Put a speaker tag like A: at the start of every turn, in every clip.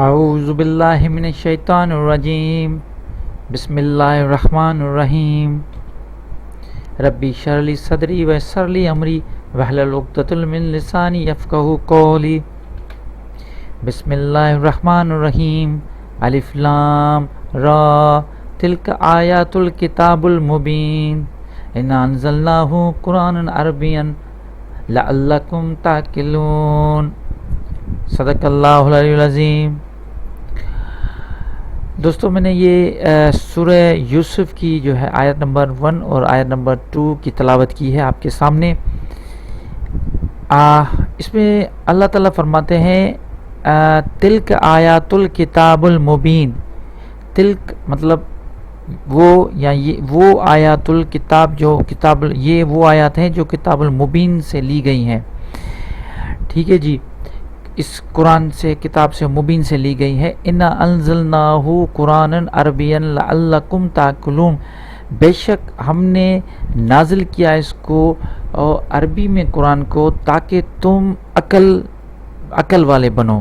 A: اعوذ باللہ من الشیطان الرجیم بسم اللہ الرحمن الرحیم ربی اشرح لی صدری ویسر لی امری واحلل عقدۃ من لسانی یفقہوا قولی بسم اللہ الرحمن الرحیم الف لام را تلک آیات الکتاب المبین انا انزلناہ قرآنا عربیا لعلکم تعقلون صدق اللہ العلی العظیم۔ دوستو، میں نے یہ سورہ یوسف کی جو ہے آیت نمبر 1 اور آیت نمبر 2 کی تلاوت کی ہے آپ کے سامنے۔ اس میں اللہ تعالیٰ فرماتے ہیں تلک آیات الکتاب المبین۔ تلک مطلب وہ یا یہ وہ آیات الکتاب جو یہ وہ آیات ہیں جو کتاب المبین سے لی گئی ہیں، ٹھیک ہے جی، اس قرآن سے کتاب سے مبین سے لی گئی ہے۔ انا انزلناہ قرآنا عربیا لعلکم تعقلون، بے شک ہم نے نازل کیا اس کو عربی میں قرآن کو تاکہ تم عقل والے بنو۔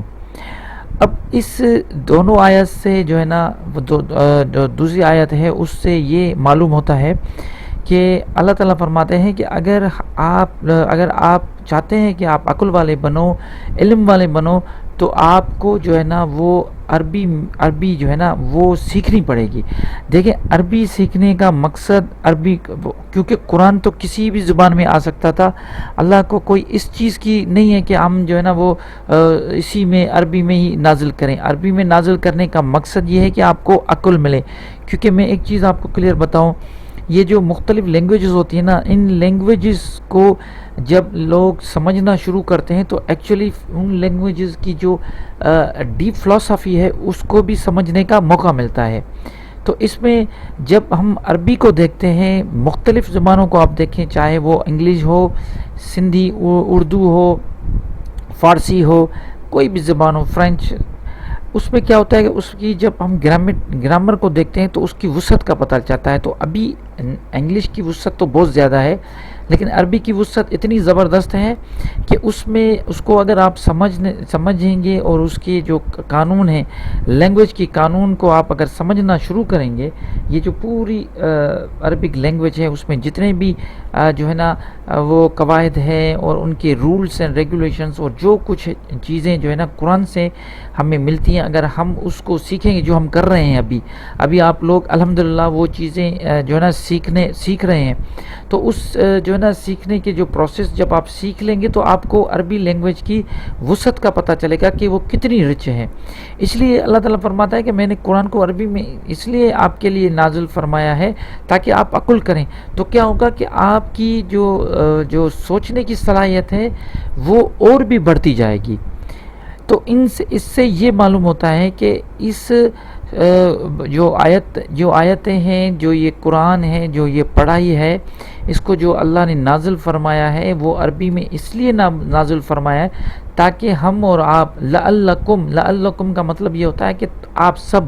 A: اب اس دونوں آیت سے جو ہے نا دوسری آیت ہے اس سے یہ معلوم ہوتا ہے کہ اللہ تعالیٰ فرماتے ہیں کہ اگر آپ چاہتے ہیں کہ آپ عقل والے بنو، علم والے بنو، تو آپ کو جو ہے نا وہ عربی جو ہے نا وہ سیکھنی پڑے گی۔ دیکھیں، عربی سیکھنے کا مقصد کیونکہ قرآن تو کسی بھی زبان میں آ سکتا تھا، اللہ کو کوئی اس چیز کی نہیں ہے کہ ہم جو ہے نا وہ اسی میں عربی میں ہی نازل کریں۔ عربی میں نازل کرنے کا مقصد یہ ہے کہ آپ کو عقل ملے۔ کیونکہ میں ایک چیز آپ کو کلیئر بتاؤں، یہ جو مختلف لینگویجز ہوتی ہیں نا، ان لینگویجز کو جب لوگ سمجھنا شروع کرتے ہیں تو ایکچولی ان لینگویجز کی جو ڈیپ فلسفی ہے اس کو بھی سمجھنے کا موقع ملتا ہے۔ تو اس میں جب ہم عربی کو دیکھتے ہیں، مختلف زبانوں کو آپ دیکھیں، چاہے وہ انگلش ہو، سندھی، اردو ہو، فارسی ہو، کوئی بھی زبان ہو، فرینچ، اس میں کیا ہوتا ہے کہ اس کی جب ہم گرامر کو دیکھتے ہیں تو اس کی وسعت کا پتہ چلتا ہے۔ تو ابھی انگلش کی وسعت تو بہت زیادہ ہے، لیکن عربی کی وسعت اتنی زبردست ہے کہ اس کو اگر آپ سمجھیں گے اور اس کی جو قانون ہے، لینگویج کی قانون کو آپ اگر سمجھنا شروع کریں گے، یہ جو پوری عربک لینگویج ہے اس میں جتنے بھی جو ہے نا وہ قواعد ہیں اور ان کے رولز اینڈ ریگولیشنز اور جو کچھ چیزیں جو ہے نا قرآن سے ہمیں ملتی ہیں، اگر ہم اس کو سیکھیں گے، جو ہم کر رہے ہیں ابھی آپ لوگ الحمدللہ وہ چیزیں جو ہے نا سیکھ رہے ہیں، تو اس جو ہے نا سیکھنے کے جو پروسیس جب آپ سیکھ لیں گے تو آپ کو عربی لینگویج کی وسعت کا پتہ چلے گا کہ وہ کتنی رچ ہے۔ اس لیے اللہ تعالیٰ فرماتا ہے کہ میں نے قرآن کو عربی میں اس لیے آپ کے لیے نازل فرمایا ہے تاکہ آپ عقل کریں۔ تو کیا ہوگا کہ آپ کی جو سوچنے کی صلاحیت ہے وہ اور بھی بڑھتی جائے گی۔ تو اس سے یہ معلوم ہوتا ہے کہ اس جو آیتیں ہیں، جو یہ قرآن ہے، جو یہ پڑھائی ہے، اس کو جو اللہ نے نازل فرمایا ہے وہ عربی میں اس لیے نازل فرمایا ہے تاکہ ہم اور آپ لعلکم کا مطلب یہ ہوتا ہے کہ آپ سب،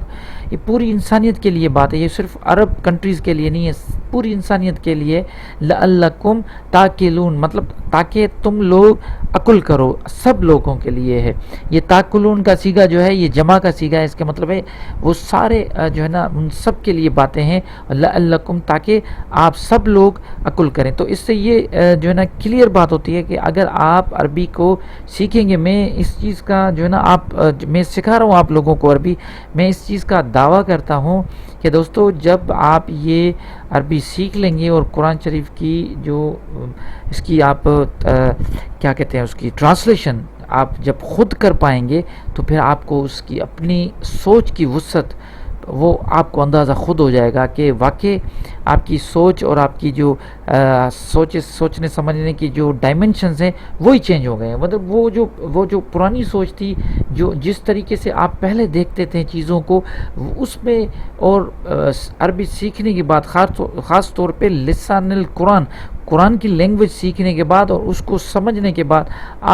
A: یہ پوری انسانیت کے لیے بات ہے، یہ صرف عرب کنٹریز کے لیے نہیں ہے، پوری انسانیت کے لیے لعلکم تعقلون، مطلب تاکہ تم لوگ عقل کرو، سب لوگوں کے لیے ہے۔ یہ تعقلون کا صیغہ جو ہے یہ جمع کا صیغہ ہے، اس کا مطلب ہے وہ سارے جو ہے نا ان سب کے لیے باتیں ہیں، لعلکم تاکہ آپ سب لوگ عقل کریں۔ تو اس سے یہ جو ہے نا کلیئر بات ہوتی ہے کہ اگر آپ عربی کو سیکھیں گے، میں اس چیز کا جو ہے نا میں سکھا رہا ہوں آپ لوگوں کو عربی، میں اس چیز کا دعویٰ کرتا ہوں کہ دوستو جب آپ یہ عربی سیکھ لیں گے اور قرآن شریف کی جو اس کی آپ کیا کہتے ہیں اس کی ٹرانسلیشن آپ جب خود کر پائیں گے تو پھر آپ کو اس کی اپنی سوچ کی وسعت وہ آپ کو اندازہ خود ہو جائے گا کہ واقعی آپ کی سوچ اور آپ کی جو سوچنے سمجھنے کی جو ڈائمنشنز ہیں وہی چینج ہو گئے ہیں۔ مطلب وہ جو پرانی سوچ تھی، جس طریقے سے آپ پہلے دیکھتے تھے چیزوں کو، اس میں اور عربی سیکھنے کے بعد خاص طور پہ لسان قرآن کی لینگویج سیکھنے کے بعد اور اس کو سمجھنے کے بعد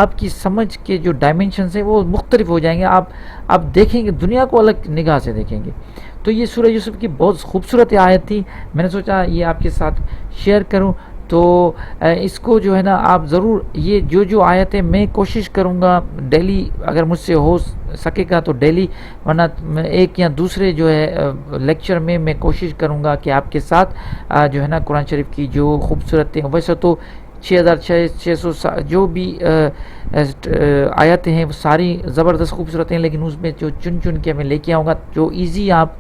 A: آپ کی سمجھ کے جو ڈائمنشنز ہیں وہ مختلف ہو جائیں گے۔ آپ دیکھیں گے، دنیا کو الگ نگاہ سے دیکھیں گے۔ تو یہ سورہ یوسف کی بہت خوبصورت آیت تھی، میں نے سوچا یہ آپ کے ساتھ شیئر کروں۔ تو اس کو جو ہے نا آپ ضرور یہ جو آیتیں میں کوشش کروں گا ڈیلی، اگر مجھ سے ہو سکے گا تو ڈیلی، ورنہ ایک یا دوسرے جو ہے لیکچر میں کوشش کروں گا کہ آپ کے ساتھ جو ہے نا قرآن شریف کی جو خوبصورتیں، ویسے تو 6600 جو بھی آیتیں ہیں وہ ساری زبردست خوبصورت ہیں، لیکن اس میں جو چن کے میں لے کے آؤں گا جو ایزی آپ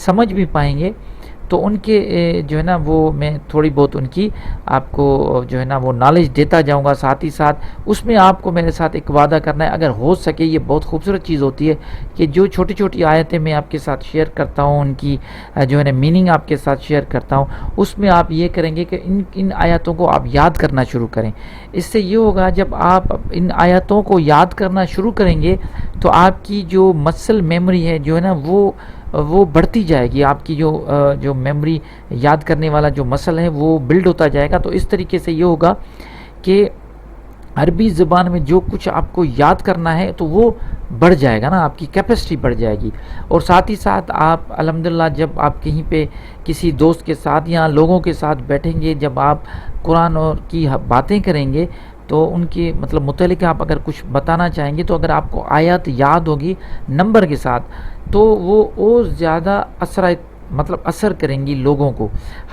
A: سمجھ بھی پائیں گے، تو ان کے جو ہے نا وہ میں تھوڑی بہت ان کی آپ کو جو ہے نا وہ نالج دیتا جاؤں گا. ساتھ ہی ساتھ اس میں آپ کو میرے ساتھ ایک وعدہ کرنا ہے، اگر ہو سکے، یہ بہت خوبصورت چیز ہوتی ہے کہ جو چھوٹی چھوٹی آیتیں میں آپ کے ساتھ شیئر کرتا ہوں، ان کی جو ہے نا میننگ آپ کے ساتھ شیئر کرتا ہوں، اس میں آپ یہ کریں گے کہ ان آیتوں کو آپ یاد کرنا شروع کریں. اس سے یہ ہوگا جب آپ ان آیتوں کو یاد کرنا شروع کریں گے تو آپ کی جو مسل میموری ہے جو ہے نا وہ بڑھتی جائے گی. آپ کی جو میموری یاد کرنے والا جو مسل ہے وہ بلڈ ہوتا جائے گا. تو اس طریقے سے یہ ہوگا کہ عربی زبان میں جو کچھ آپ کو یاد کرنا ہے تو وہ بڑھ جائے گا نا، آپ کی کیپیسٹی بڑھ جائے گی. اور ساتھ ہی ساتھ آپ الحمدللہ جب آپ کہیں پہ کسی دوست کے ساتھ یا لوگوں کے ساتھ بیٹھیں گے، جب آپ قرآن اور کی باتیں کریں گے تو ان کے مطلب متعلق آپ اگر کچھ بتانا چاہیں گے تو اگر آپ کو آیات یاد ہوگی نمبر کے ساتھ تو وہ اور زیادہ اثر کریں گی لوگوں کو.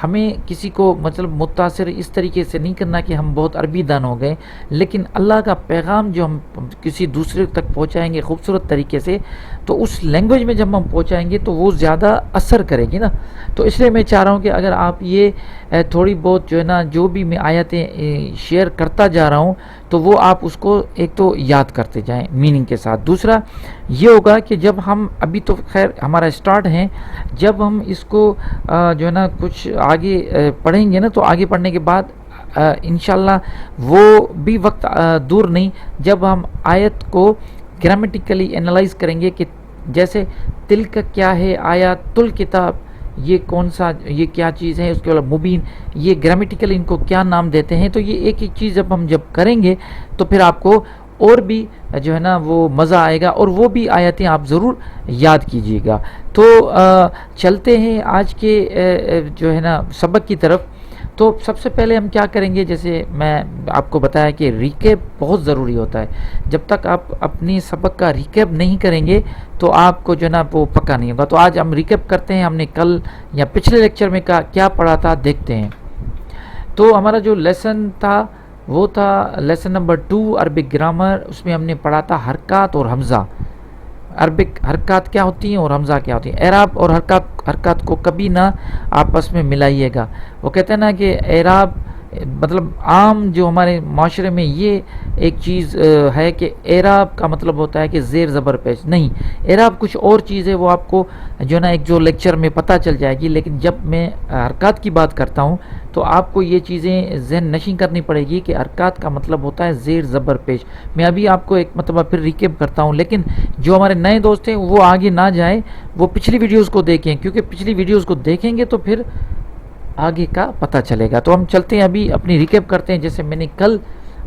A: ہمیں کسی کو مطلب متاثر اس طریقے سے نہیں کرنا کہ ہم بہت عربی دان ہو گئے، لیکن اللہ کا پیغام جو ہم کسی دوسرے تک پہنچائیں گے خوبصورت طریقے سے، تو اس لینگویج میں جب ہم پہنچائیں گے تو وہ زیادہ اثر کرے گی نا. تو اس لیے میں چاہ رہا ہوں کہ اگر آپ یہ تھوڑی بہت جو ہے نا جو بھی میں آیتیں شیئر کرتا جا رہا ہوں تو وہ آپ اس کو ایک تو یاد کرتے جائیں میننگ کے ساتھ. دوسرا یہ ہوگا کہ جب ہم ابھی تو خیر ہمارا اسٹارٹ ہیں، جب ہم اس کو جو ہے نا کچھ آگے پڑھیں گے نا تو آگے پڑھنے کے بعد انشاءاللہ وہ بھی وقت دور نہیں جب ہم آیت کو گرامیٹیکلی انالائز کریں گے کہ جیسے تلک کیا ہے آیات الکتاب، یہ کون سا، یہ کیا چیز ہے، اس کے بعد مبین، یہ گرامیٹیکلی ان کو کیا نام دیتے ہیں. تو یہ ایک ایک چیز جب ہم کریں گے تو پھر آپ کو اور بھی جو ہے نا وہ مزہ آئے گا، اور وہ بھی آیتیں آپ ضرور یاد کیجیے گا. تو چلتے ہیں آج کے جو ہے نا سبق کی طرف. تو سب سے پہلے ہم کیا کریں گے، جیسے میں آپ کو بتایا کہ ریکیپ بہت ضروری ہوتا ہے. جب تک آپ اپنی سبق کا ریکیپ نہیں کریں گے تو آپ کو جو ہے نا وہ پکا نہیں ہوگا. تو آج ہم ریکیپ کرتے ہیں، ہم نے کل یا پچھلے لیکچر میں کیا پڑھا تھا دیکھتے ہیں. تو ہمارا جو لیسن تھا وہ تھا لیسن نمبر 2 عربک گرامر. اس میں ہم نے پڑھا تھا حرکات اور حمزہ. عربک حرکات کیا ہوتی ہیں اور حمزہ کیا ہوتی ہیں. اعراب اور حرکات کو کبھی نہ آپس میں ملائیے گا. وہ کہتے ہیں نا کہ اعراب مطلب عام جو ہمارے معاشرے میں یہ ایک چیز ہے کہ اعراب کا مطلب ہوتا ہے کہ زیر زبر پیش. نہیں، اعراب کچھ اور چیز ہے، وہ آپ کو جو ہے نا ایک جو لیکچر میں پتہ چل جائے گی. لیکن جب میں حرکات کی بات کرتا ہوں تو آپ کو یہ چیزیں ذہن نشین کرنی پڑے گی کہ حرکات کا مطلب ہوتا ہے زیر زبر پیش. میں ابھی آپ کو ایک مرتبہ پھر ریکیپ کرتا ہوں، لیکن جو ہمارے نئے دوست ہیں وہ آگے نہ جائیں، وہ پچھلی ویڈیوز کو دیکھیں، کیونکہ پچھلی ویڈیوز کو دیکھیں گے تو پھر آگے کا پتہ چلے گا. تو ہم چلتے ہیں ابھی اپنی ریکیپ کرتے ہیں. جیسے میں نے کل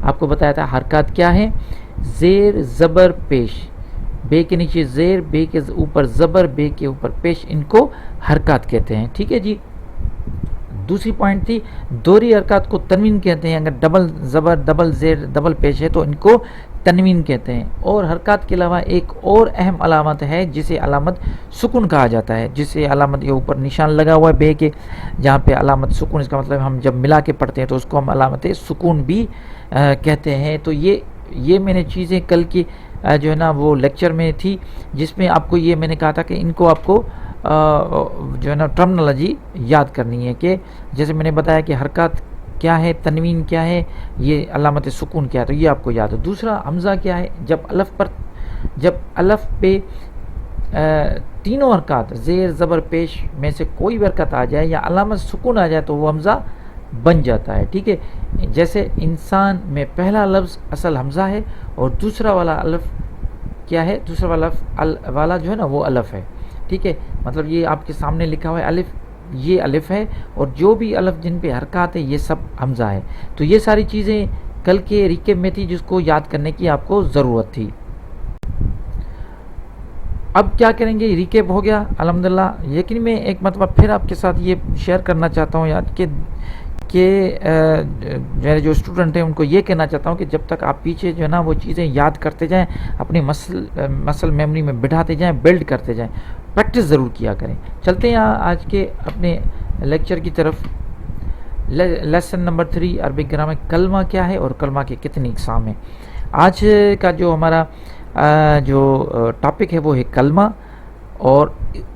A: آپ کو بتایا تھا حرکات کیا ہے، زیر زبر پیش، بے کے نیچے زیر، بے کے اوپر زبر، بے کے اوپر پیش، ان کو حرکات کہتے ہیں. ٹھیک ہے جی. دوسری پوائنٹ تھی دوہری حرکات کو تنوین کہتے ہیں. اگر ڈبل زبر، ڈبل زیر، ڈبل پیش ہے تو ان کو تنوین کہتے ہیں. اور حرکات کے علاوہ ایک اور اہم علامت ہے جسے علامت سکون کہا جاتا ہے. جسے علامت یہ اوپر نشان لگا ہوا ہے بے کے، جہاں پہ علامت سکون، اس کا مطلب ہم جب ملا کے پڑھتے ہیں تو اس کو ہم علامت سکون بھی کہتے ہیں. تو یہ میں نے چیزیں کل کی جو ہے نا وہ لیکچر میں تھی، جس میں آپ کو یہ میں نے کہا تھا کہ ان کو آپ کو جو ہے نا ٹرمنالوجی یاد کرنی ہے. کہ جیسے میں نے بتایا کہ حرکات کیا ہے، تنوین کیا ہے، یہ علامت سکون کیا ہے، تو یہ آپ کو یاد ہے. دوسرا حمزہ کیا ہے. جب الف پہ تینوں حرکات زیر زبر پیش میں سے کوئی بھی حرکت آ جائے یا علامت سکون آ جائے تو وہ حمزہ بن جاتا ہے. ٹھیک ہے. جیسے انسان میں پہلا لفظ اصل حمزہ ہے اور دوسرا والا الف کیا ہے، دوسرا والا جو ہے نا وہ الف ہے. ٹھیک ہے. مطلب یہ آپ کے سامنے لکھا ہوا ہے الف، یہ الف ہے، اور جو بھی الف جن پہ حرکات ہے یہ سب حمزہ ہے. تو یہ ساری چیزیں کل کے ریکیپ میں تھی جس کو یاد کرنے کی آپ کو ضرورت تھی. اب کیا کریں گے، ریکیپ ہو گیا الحمدللہ. لیکن میں ایک مرتبہ پھر آپ کے ساتھ یہ شیئر کرنا چاہتا ہوں یاد کہ میرے جو اسٹوڈنٹ ہیں ان کو یہ کہنا چاہتا ہوں کہ جب تک آپ پیچھے جو ہے نا وہ چیزیں یاد کرتے جائیں، اپنی مسل میموری میں بٹھاتے جائیں، بلڈ کرتے جائیں، پریکٹس ضرور کیا کریں۔ چلتے ہیں آج کے اپنے لیکچر کی طرف۔ لیسن نمبر 3 عربک گرامر، کلمہ کیا ہے اور کلمہ کے کتنی اقسام ہیں۔ آج کا جو ہمارا جو ٹاپک ہے وہ ہے کلمہ اور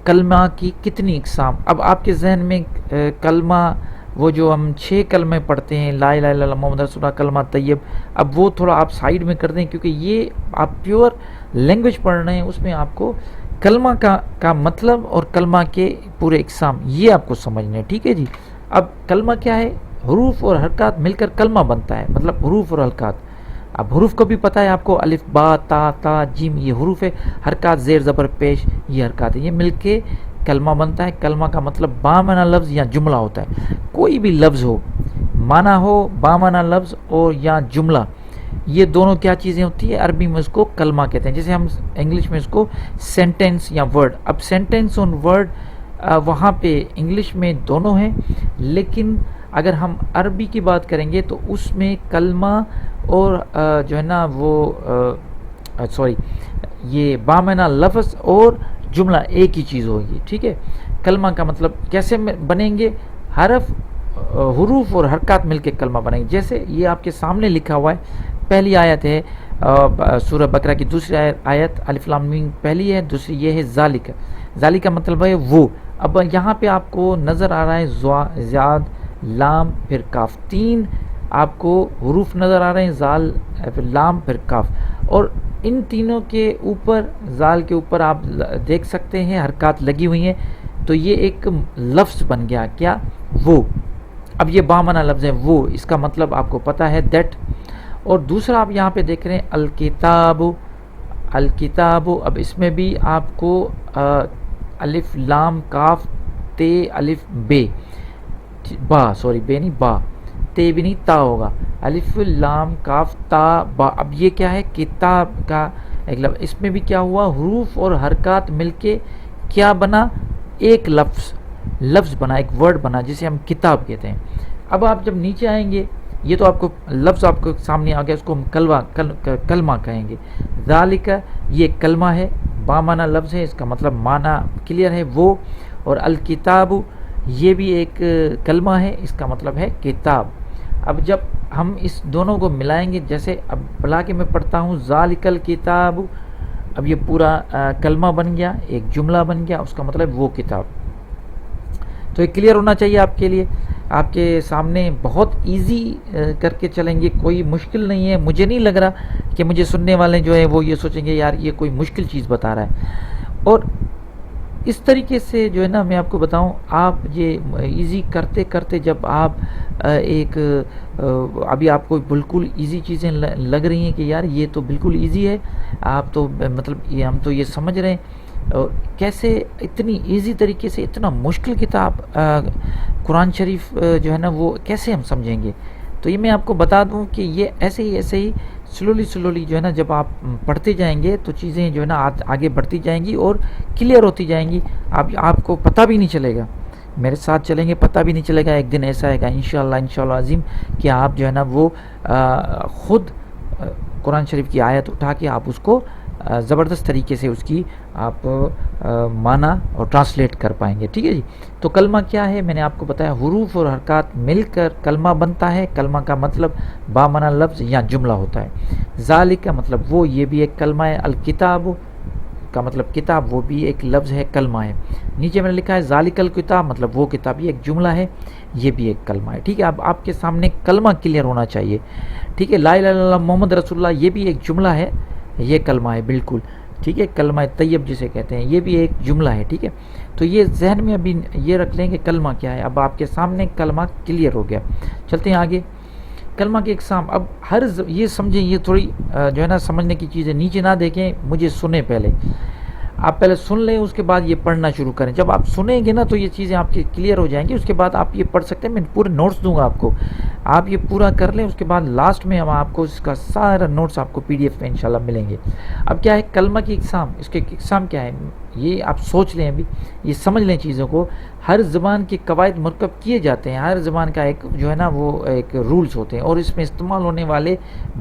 A: کلمہ کی کتنی اقسام۔ اب آپ کے ذہن میں کلمہ وہ جو ہم 6 کلمے پڑھتے ہیں، لا الہ الا اللہ محمد رسول اللہ، کلمہ طیب، اب وہ تھوڑا آپ سائیڈ میں کر دیں، کیونکہ یہ آپ پیور لینگویج پڑھ رہے ہیں، اس میں آپ کو کلمہ کا مطلب اور کلمہ کے پورے اقسام یہ آپ کو سمجھنے ہیں، ٹھیک ہے جی۔ اب کلمہ کیا ہے؟ حروف اور حرکات مل کر کلمہ بنتا ہے، مطلب حروف اور حرکات۔ اب حروف کو بھی پتہ ہے آپ کو، الف با تا جیم یہ حروف ہے، حرکات زیر زبر پیش یہ حرکات ہے، یہ مل کے کلمہ بنتا ہے۔ کلمہ کا مطلب بامعنی لفظ یا جملہ ہوتا ہے، کوئی بھی لفظ ہو، معنی ہو، بامعنی لفظ اور یا جملہ، یہ دونوں کیا چیزیں ہوتی ہیں؟ عربی میں اس کو کلمہ کہتے ہیں، جیسے ہم انگلش میں اس کو سینٹینس یا ورڈ۔ اب سینٹینس اور ورڈ وہاں پہ انگلش میں دونوں ہیں، لیکن اگر ہم عربی کی بات کریں گے تو اس میں کلمہ اور جو ہے نا وہ یہ بامعنی لفظ اور جملہ ایک ہی چیز ہوگی، ٹھیک ہے۔ کلمہ کا مطلب کیسے بنیں گے؟ حروف اور حرکات مل کے کلمہ بنیں گے، جیسے یہ آپ کے سامنے لکھا ہوا ہے۔ پہلی آیت ہے سورہ بقرہ کی دوسری آیت، الف لام میم پہلی ہے، دوسری یہ ہے ذالک۔ ذالک کا مطلب ہے وہ۔ اب یہاں پہ آپ کو نظر آ رہا ہے زاد، لام پھر کاف، 3 آپ کو حروف نظر آ رہے ہیں، زال پھر لام پھر کاف، اور ان تینوں کے اوپر، زال کے اوپر آپ دیکھ سکتے ہیں حرکات لگی ہوئی ہیں، تو یہ ایک لفظ بن گیا، کیا؟ وہ۔ اب یہ بامعنی لفظ ہے وہ، اس کا مطلب آپ کو پتہ ہے دیٹ۔ اور دوسرا آپ یہاں پہ دیکھ رہے ہیں الکتاب، الکتاب، اب اس میں بھی آپ کو الف لام کاف تے الف بے، بے نہیں با، تے بھی نہیں تا ہوگا، الف لام کاف تا با۔ اب یہ کیا ہے؟ کتاب کا ایک لفظ، اس میں بھی کیا ہوا؟ حروف اور حرکات مل کے کیا بنا؟ ایک لفظ بنا، ایک ورڈ بنا، جسے ہم کتاب کہتے ہیں۔ اب آپ جب نیچے آئیں گے، یہ تو آپ کو لفظ آپ کو سامنے آ گیا، اس کو ہم کلمہ کہیں گے۔ ذالک یہ کلمہ ہے، بامعنی لفظ ہے، اس کا مطلب معنی کلیئر ہے وہ۔ اور الکتاب یہ بھی ایک کلمہ ہے، اس کا مطلب ہے کتاب۔ اب جب ہم اس دونوں کو ملائیں گے، جیسے اب بلا کے میں پڑھتا ہوں ذالک الکتاب، اب یہ پورا کلمہ بن گیا، ایک جملہ بن گیا، اس کا مطلب وہ کتاب۔ تو یہ کلیئر ہونا چاہیے آپ کے لیے، آپ کے سامنے بہت ایزی کر کے چلیں گے، کوئی مشکل نہیں ہے۔ مجھے نہیں لگ رہا کہ مجھے سننے والے جو ہیں وہ یہ سوچیں گے یار یہ کوئی مشکل چیز بتا رہا ہے۔ اور اس طریقے سے جو ہے نا میں آپ کو بتاؤں، آپ یہ ایزی کرتے کرتے جب آپ ایک ابھی آپ کو بالکل ایزی چیزیں لگ رہی ہیں کہ یار یہ تو بالکل ایزی ہے، آپ تو مطلب ہم تو یہ سمجھ رہے ہیں، اور کیسے اتنی ایزی طریقے سے اتنا مشکل کتاب قرآن شریف جو ہے نا وہ کیسے ہم سمجھیں گے؟ تو یہ میں آپ کو بتا دوں کہ یہ ایسے ہی سلولی جو ہے نا جب آپ پڑھتے جائیں گے تو چیزیں جو ہے نا آگے بڑھتی جائیں گی اور کلیئر ہوتی جائیں گی، آپ کو پتہ بھی نہیں چلے گا، میرے ساتھ چلیں گے پتہ بھی نہیں چلے گا، ایک دن ایسا ہے گا انشاءاللہ عظیم کہ آپ جو ہے نا وہ خود قرآن شریف کی آیت اٹھا کے آپ اس کو زبردست طریقے سے اس کی آپ معنی اور ٹرانسلیٹ کر پائیں گے، ٹھیک ہے جی۔ تو کلمہ کیا ہے؟ میں نے آپ کو بتایا حروف اور حرکات مل کر کلمہ بنتا ہے۔ کلمہ کا مطلب بامعنی لفظ یا جملہ ہوتا ہے۔ ذالک کا مطلب وہ، یہ بھی ایک کلمہ ہے۔ الکتاب کا مطلب کتاب، وہ بھی ایک لفظ ہے، کلمہ ہے۔ نیچے میں نے لکھا ہے ذالک الکتاب، مطلب وہ کتاب، یہ ایک جملہ ہے، یہ بھی ایک کلمہ ہے، ٹھیک ہے۔ اب آپ کے سامنے کلمہ کلیئر ہونا چاہیے، ٹھیک ہے۔ لا الہ الا اللہ محمد رسول اللہ یہ بھی ایک جملہ ہے، یہ کلمہ ہے بالکل، ٹھیک ہے۔ کلمہ طیب جسے کہتے ہیں، یہ بھی ایک جملہ ہے، ٹھیک ہے۔ تو یہ ذہن میں ابھی یہ رکھ لیں کہ کلمہ کیا ہے۔ اب آپ کے سامنے کلمہ کلیئر ہو گیا۔ چلتے ہیں آگے، کلمہ کے اقسام۔ اب یہ سمجھیں، یہ تھوڑی جو ہے نا سمجھنے کی چیز ہے، نیچے نہ دیکھیں، مجھے سنیں پہلے، آپ پہلے سن لیں، اس کے بعد یہ پڑھنا شروع کریں۔ جب آپ سنیں گے نا تو یہ چیزیں آپ کی کلیئر ہو جائیں گی، اس کے بعد آپ یہ پڑھ سکتے ہیں، میں پورے نوٹس دوں گا آپ کو، آپ یہ پورا کر لیں، اس کے بعد لاسٹ میں ہم آپ کو اس کا سارا نوٹس آپ کو PDF میں انشاءاللہ ملیں گے۔ اب کیا ہے کلمہ کی اقسام، اس کے اقسام کیا ہے؟ یہ آپ سوچ لیں، ابھی یہ سمجھ لیں چیزوں کو، ہر زبان کے قواعد مرکب کیے جاتے ہیں، ہر زبان کا ایک جو ہے نا وہ ایک رولز ہوتے ہیں، اور اس میں استعمال ہونے والے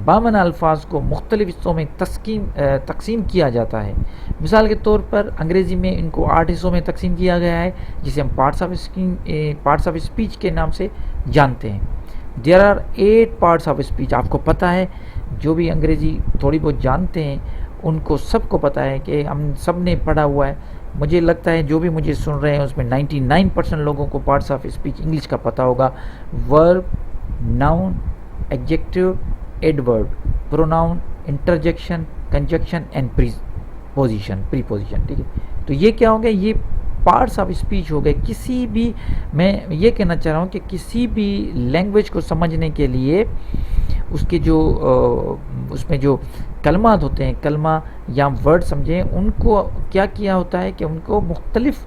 A: بامعنی الفاظ کو مختلف حصوں میں تقسیم کیا جاتا ہے۔ مثال کے طور پر انگریزی میں ان کو 8 حصوں میں تقسیم کیا گیا ہے، جسے ہم پارٹس آف اسپیچ کے نام سے جانتے ہیں۔ There are 8 parts of speech. آپ کو پتہ ہے، جو بھی انگریزی تھوڑی بہت جانتے ہیں ان کو سب کو پتہ ہے کہ ہم سب نے پڑھا ہوا ہے۔ مجھے لگتا ہے جو بھی مجھے سن رہے ہیں اس میں 99% لوگوں کو پارٹس آف اسپیچ انگلش کا پتہ ہوگا۔ Verb, noun, adjective, adverb, pronoun, interjection, conjunction and preposition, ٹھیک ہے۔ تو یہ کیا ہو گیا؟ یہ پارٹس آف اسپیچ ہو گئے۔ کسی بھی، میں یہ کہنا چاہ رہا ہوں کہ کسی بھی لینگویج کو سمجھنے کے لیے اس کے جو اس میں جو کلمات ہوتے ہیں، کلمہ یا ورڈ سمجھیں، ان کو کیا کیا ہوتا ہے کہ ان کو مختلف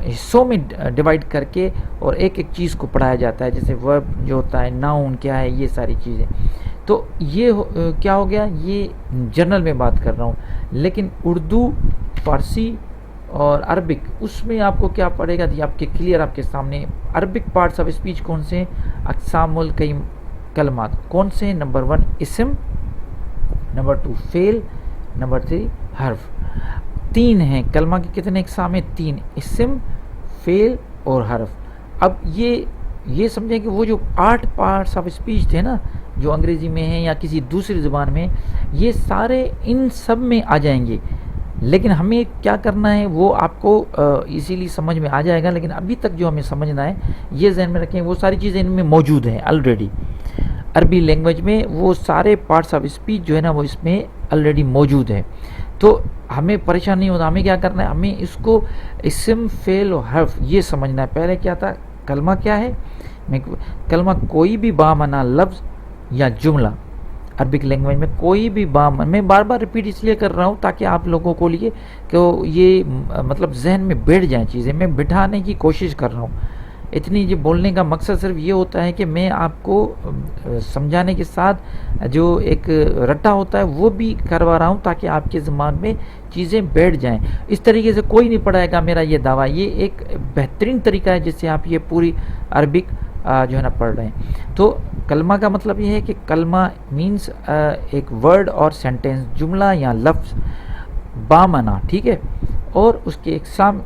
A: حصوں میں ڈیوائڈ کر کے اور ایک ایک چیز کو پڑھایا جاتا ہے، جیسے ورب جو ہوتا ہے، ناؤن کیا ہے، یہ ساری چیزیں۔ تو یہ کیا ہو گیا؟ یہ جنرل میں بات کر رہا ہوں، لیکن اردو، فارسی اور عربک، اس میں آپ کو کیا پڑے گا؟ یہ آپ کے کلیئر آپ کے سامنے۔ عربک پارٹس آف اسپیچ کون سے ہیں؟ اقسام الکلم کلمات کون سے ہیں؟ نمبر 1 اسم، نمبر 2 فعل، نمبر 3 حرف۔ 3 ہیں کلمہ کے۔ کتنے اقسام ہیں؟ 3، اسم، فعل اور حرف۔ اب یہ سمجھیں کہ وہ جو 8 پارٹس آف اسپیچ تھے نا، جو انگریزی میں ہیں یا کسی دوسری زبان میں، یہ سارے ان سب میں آ جائیں گے، لیکن ہمیں کیا کرنا ہے وہ آپ کو ایزیلی سمجھ میں آ جائے گا، لیکن ابھی تک جو ہمیں سمجھنا ہے یہ ذہن میں رکھیں، وہ ساری چیزیں ان میں موجود ہیں آلریڈی۔ عربی لینگویج میں وہ سارے پارٹس آف اسپیچ جو ہے نا وہ اس میں آلریڈی موجود ہے، تو ہمیں پریشان نہیں ہوتا۔ ہمیں کیا کرنا ہے؟ ہمیں اس کو اسم، فعل اور حرف یہ سمجھنا ہے۔ پہلے کیا تھا؟ کلمہ کیا ہے؟ کلمہ کوئی بھی بامعنی لفظ یا جملہ، عربک لینگویج میں کوئی بھی میں بار بار ریپیٹ اس لیے کر رہا ہوں تاکہ آپ لوگوں کو لیے کہ یہ مطلب ذہن میں بیٹھ جائیں چیزیں، میں بٹھانے کی کوشش کر رہا ہوں۔ اتنی یہ بولنے کا مقصد صرف یہ ہوتا ہے کہ میں آپ کو سمجھانے کے ساتھ جو ایک رٹا ہوتا ہے وہ بھی کروا رہا ہوں تاکہ آپ کے دماغ میں چیزیں بیٹھ جائیں۔ اس طریقے سے کوئی نہیں پڑھائے گا، میرا یہ دعویٰ۔ یہ ایک بہترین طریقہ ہے جس سے آپ یہ پوری عربک جو ہے نا پڑھ رہے ہیں۔ تو کلمہ کا مطلب یہ ہے کہ کلمہ مینس ایک ورڈ اور سینٹینس، جملہ یا لفظ بامعنی، ٹھیک ہے، اور اس کے اقسام،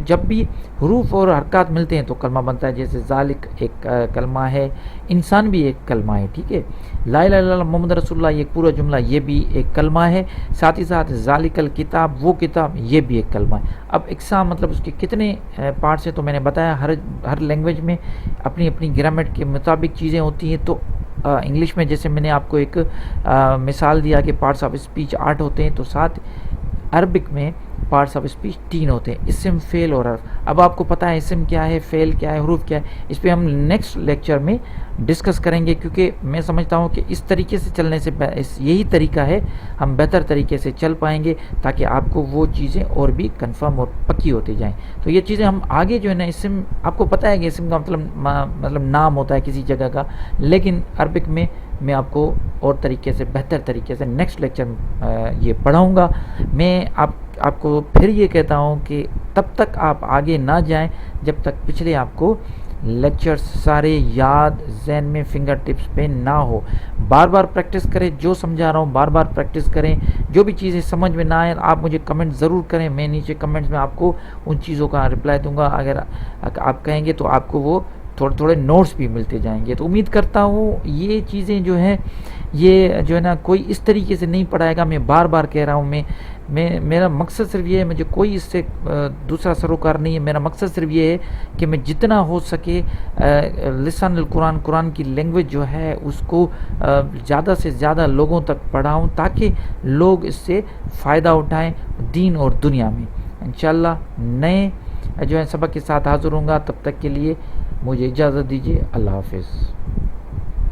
A: جب بھی حروف اور حرکات ملتے ہیں تو کلمہ بنتا ہے۔ جیسے ذالک ایک کلمہ ہے، انسان بھی ایک کلمہ ہے، ٹھیک ہے، لا الہ الا اللہ محمد رسول اللہ یہ پورا جملہ یہ بھی ایک کلمہ ہے، ساتھ ہی ساتھ ذالک الکتاب وہ کتاب یہ بھی ایک کلمہ ہے۔ اب اقسام مطلب اس کے کتنے پارٹس ہیں تو میں نے بتایا، ہر لینگویج میں اپنی اپنی گرامر کے مطابق چیزیں ہوتی ہیں۔ تو انگلش میں جیسے میں نے آپ کو ایک مثال دیا کہ پارٹس آف اسپیچ 8 ہوتے ہیں، تو ساتھ عربک میں پارٹس آف اسپیچ 3 ہوتے ہیں، اسم، فعل اور حرف۔ اب آپ کو پتہ ہے اسم کیا ہے، فعل کیا ہے، حروف کیا ہے، اس پہ ہم نیکسٹ لیکچر میں ڈسکس کریں گے، کیونکہ میں سمجھتا ہوں کہ اس طریقے سے چلنے سے یہی طریقہ ہے، ہم بہتر طریقے سے چل پائیں گے تاکہ آپ کو وہ چیزیں اور بھی کنفرم اور پکی ہوتی جائیں۔ تو یہ چیزیں ہم آگے جو ہے نا، اسم آپ کو پتہ ہے کہ اسم کا مطلب نام ہوتا ہے کسی جگہ کا، لیکن عربک میں آپ کو اور طریقے سے بہتر طریقے سے نیکسٹ لیکچر یہ پڑھاؤں گا۔ میں آپ کو پھر یہ کہتا ہوں کہ تب تک آپ آگے نہ جائیں جب تک پچھلے آپ کو لیکچر سارے یاد ذہن میں فنگر ٹپس پہ نہ ہو۔ بار بار پریکٹس کریں، جو سمجھا رہا ہوں بار بار پریکٹس کریں۔ جو بھی چیزیں سمجھ میں نہ آئیں آپ مجھے کمنٹ ضرور کریں، میں نیچے کمنٹس میں آپ کو ان چیزوں کا رپلائی دوں گا۔ اگر آپ کہیں گے تو آپ کو وہ تھوڑے نوٹس بھی ملتے جائیں گے۔ تو امید کرتا ہوں یہ چیزیں جو ہیں یہ جو ہے نا کوئی اس طریقے سے نہیں پڑھائے گا، میں بار بار کہہ رہا ہوں، میرا مقصد صرف یہ ہے، مجھے کوئی اس سے دوسرا سروکار نہیں ہے۔ میرا مقصد صرف یہ ہے کہ میں جتنا ہو سکے لسان القرآن، قرآن کی لینگویج جو ہے اس کو زیادہ سے زیادہ لوگوں تک پڑھاؤں تاکہ لوگ اس سے فائدہ اٹھائیں دین اور دنیا میں۔ انشاءاللہ نئے جو ہے سبق کے ساتھ حاضر ہوں گا، تب تک کے لیے مجھے اجازت دیجیے۔ اللہ حافظ۔